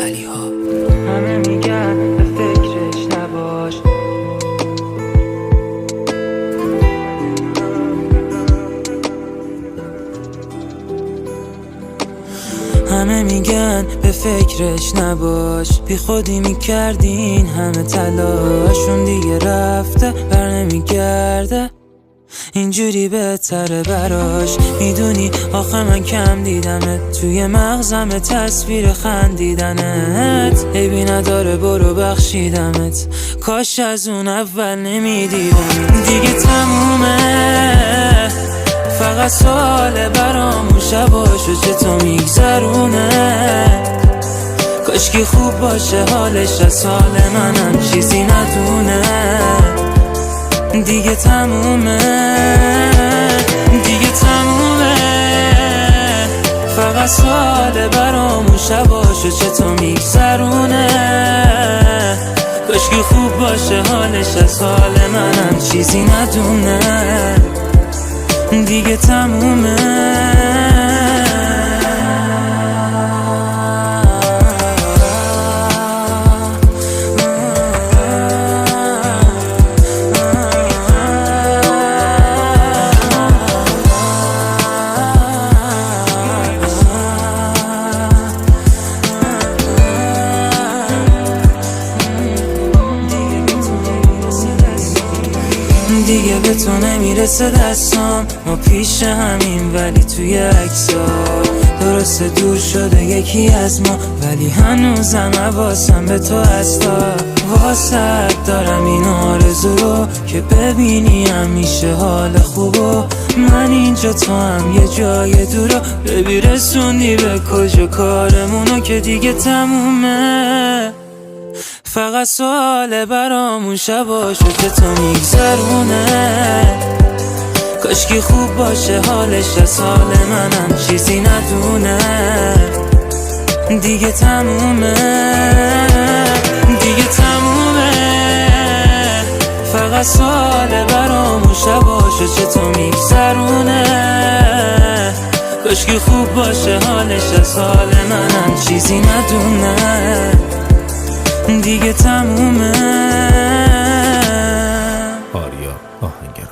ولی ها. همه میگن به فکرش نباش، همه میگن به فکرش نباش، بی خودی میکردین همه تلاشون دیگه رفته بر نمیگرده، اینجوری بهتره براش. میدونی آخه من کم دیدمت توی مغزم، تصویر خندیدنت عیبی نداره برو بخشیدمت، کاش از اون اول نمیدیدم. دیگه تمومه فقط سوال برامون شباشو چطور میگذرونه، کاشکی خوب باشه حالش از حال منم چیزی ندونه. دیگه تمومه دیگه تمومه فقط سوال برامون شباشو چطور میگذرونه، کاشکی خوب باشه حالش از حال منم چیزی ندونه. دیگه تمومه دیگه به تو نمیرسه دستام، ما پیش همین ولی توی عکس‌ها درسته دور شده یکی از ما، ولی هنوزم حواسم به تو هستا. واسه دارم این آرزو رو که ببینی همیشه حال خوبو، من اینجا تو هم یه جای دورو، ببی رسوندی به کجا کارمونو که دیگه تمومه. فقط سوال برامون شباشو که تو میگذرونه، کاشکی خوب باشه حالش از حال منم چیزی ندونه. دیگه تمومه دیگه تمومه فقط سوال برامون شباشو چطور میگذرونه، کاشکی خوب باشه حالش از حال منم چیزی ندونه. دیگه تمومه. آریا آهنگر